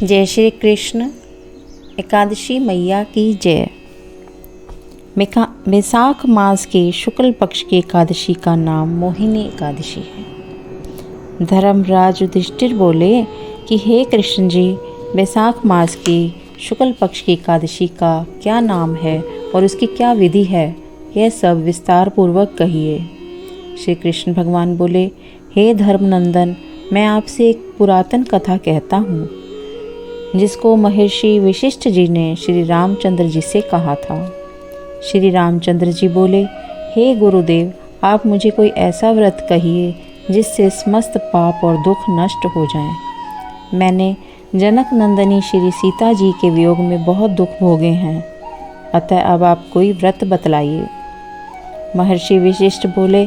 जय श्री कृष्ण। एकादशी मैया की जय। वैशाख मास के शुक्ल पक्ष की एकादशी का नाम मोहिनी एकादशी है। धर्मराज युधिष्ठिर बोले कि हे कृष्ण जी, वैशाख मास की शुक्ल पक्ष की एकादशी का क्या नाम है और उसकी क्या विधि है, यह सब विस्तार पूर्वक कहिए। श्री कृष्ण भगवान बोले, हे धर्मनंदन, मैं आपसे एक पुरातन कथा कहता हूँ जिसको महर्षि वशिष्ठ जी ने श्री रामचंद्र जी से कहा था। श्री रामचंद्र जी बोले, हे गुरुदेव, आप मुझे कोई ऐसा व्रत कहिए जिससे समस्त पाप और दुख नष्ट हो जाएं। मैंने जनक नंदनी श्री सीता जी के वियोग में बहुत दुख भोगे हैं, अतः अब आप कोई व्रत बतलाइए। महर्षि वशिष्ठ बोले,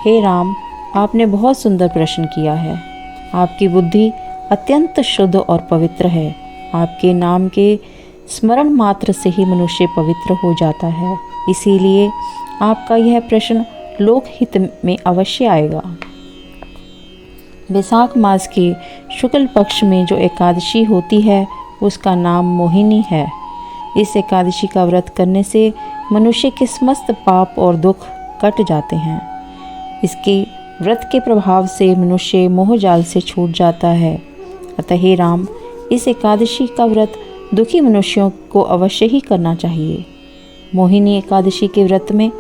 हे राम, आपने बहुत सुंदर प्रश्न किया है। आपकी बुद्धि अत्यंत शुद्ध और पवित्र है। आपके नाम के स्मरण मात्र से ही मनुष्य पवित्र हो जाता है, इसीलिए आपका यह प्रश्न लोकहित में अवश्य आएगा। वैशाख मास के शुक्ल पक्ष में जो एकादशी होती है उसका नाम मोहिनी है। इस एकादशी का व्रत करने से मनुष्य के समस्त पाप और दुख कट जाते हैं। इसके व्रत के प्रभाव से मनुष्य मोहजाल से छूट जाता है। अतः हे राम, इस एकादशी का व्रत दुखी मनुष्यों को अवश्य ही करना चाहिए। मोहिनी एकादशी के व्रत में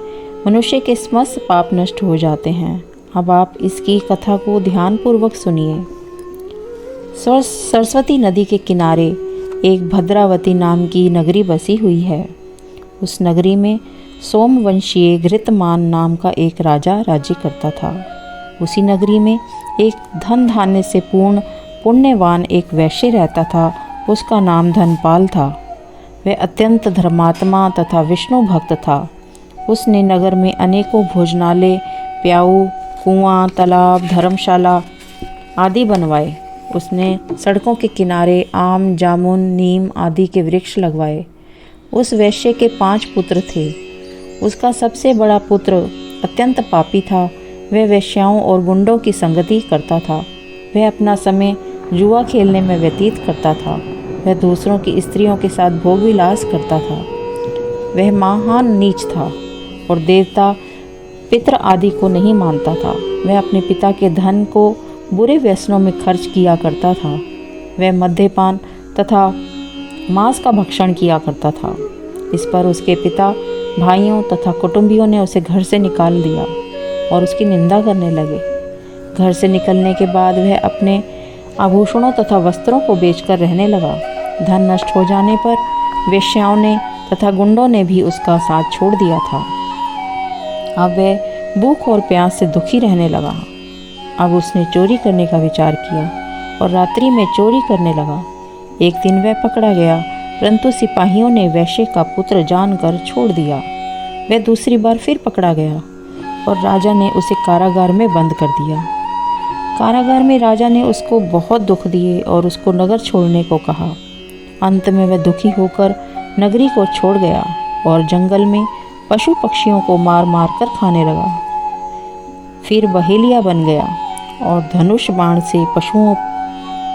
मनुष्य के समस्त पाप नष्ट हो जाते हैं। अब आप इसकी कथा को ध्यानपूर्वक सुनिए। सरस्वती नदी के किनारे एक भद्रावती नाम की नगरी बसी हुई है। उस नगरी में सोमवंशीय घृतमान नाम का एक राजा राज्य करता था। उसी नगरी में एक धन धान्य से पूर्ण पुण्यवान एक वैश्य रहता था। उसका नाम धनपाल था। वह अत्यंत धर्मात्मा तथा विष्णु भक्त था। उसने नगर में अनेकों भोजनालय, प्याऊ, कुआं, तालाब, धर्मशाला आदि बनवाए। उसने सड़कों के किनारे आम, जामुन, नीम आदि के वृक्ष लगवाए। उस वैश्य के 5 पुत्र थे। उसका सबसे बड़ा पुत्र अत्यंत पापी था। वह वेश्याओं और गुंडों की संगति करता था। वह अपना समय जुआ खेलने में व्यतीत करता था। वह दूसरों की स्त्रियों के साथ भोग विलास करता था। वह महान नीच था और देवता, पितृ आदि को नहीं मानता था। वह अपने पिता के धन को बुरे व्यसनों में खर्च किया करता था। वह मद्यपान तथा मांस का भक्षण किया करता था। इस पर उसके पिता, भाइयों तथा कुटुंबियों ने उसे घर से निकाल दिया और उसकी निंदा करने लगे। घर से निकलने के बाद वह अपने आभूषणों तथा वस्त्रों को बेचकर रहने लगा। धन नष्ट हो जाने पर वेश्याओं ने तथा गुंडों ने भी उसका साथ छोड़ दिया था। अब वह भूख और प्यास से दुखी रहने लगा। अब उसने चोरी करने का विचार किया और रात्रि में चोरी करने लगा। एक दिन वह पकड़ा गया, परंतु सिपाहियों ने वैश्य का पुत्र जानकर छोड़ दिया। वह दूसरी बार फिर पकड़ा गया और राजा ने उसे कारागार में बंद कर दिया। कारागार में राजा ने उसको बहुत दुख दिए और उसको नगर छोड़ने को कहा। अंत में वह दुखी होकर नगरी को छोड़ गया और जंगल में पशु पक्षियों को मार मार कर खाने लगा। फिर बहेलिया बन गया और धनुष बाण से पशुओं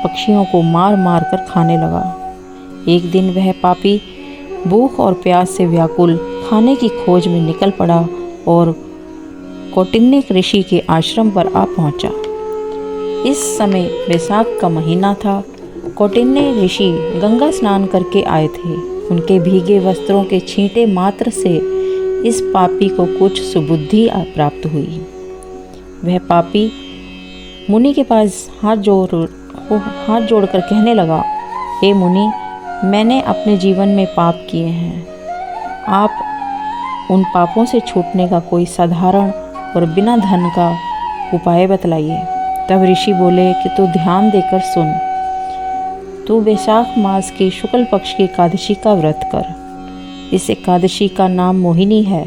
पक्षियों को मार मार कर खाने लगा। एक दिन वह पापी भूख और प्यास से व्याकुल खाने की खोज में निकल पड़ा और कौटिन्य ऋषि के आश्रम पर आ पहुंचा। इस समय वैशाख का महीना था। कौटिन्य ऋषि गंगा स्नान करके आए थे। उनके भीगे वस्त्रों के छींटे मात्र से इस पापी को कुछ सुबुद्धि प्राप्त हुई। वह पापी मुनि के पास हाथ जोड़कर कहने लगा, हे मुनि, मैंने अपने जीवन में पाप किए हैं। आप उन पापों से छूटने का कोई साधारण और बिना धन का उपाय बतलाइए। तब ऋषि बोले कि तू ध्यान देकर सुन। तू वैशाख मास की शुक्ल पक्ष की एकादशी का व्रत कर। इस एकादशी का नाम मोहिनी है।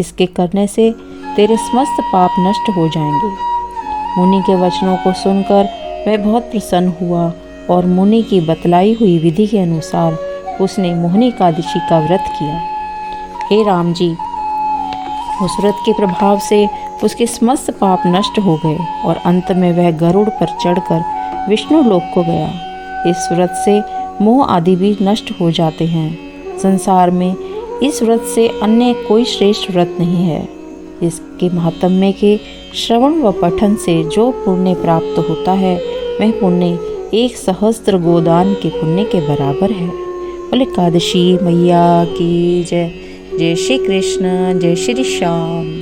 इसके करने से तेरे समस्त पाप नष्ट हो जाएंगे। मुनि के वचनों को सुनकर वह बहुत प्रसन्न हुआ और मुनि की बतलाई हुई विधि के अनुसार उसने मोहिनी एकादशी का व्रत किया। हे राम जी, उस व्रत के प्रभाव से उसके समस्त पाप नष्ट हो गए और अंत में वह गरुड़ पर चढ़कर विष्णु लोक को गया। इस व्रत से मोह आदि भी नष्ट हो जाते हैं। संसार में इस व्रत से अन्य कोई श्रेष्ठ व्रत नहीं है। इसके महात्म्य के श्रवण व पठन से जो पुण्य प्राप्त होता है वह पुण्य 1 सहस्त्र गोदान के पुण्य के बराबर है। बोले एकादशी मैया की जय। जय श्री कृष्ण, जय श्री श्याम।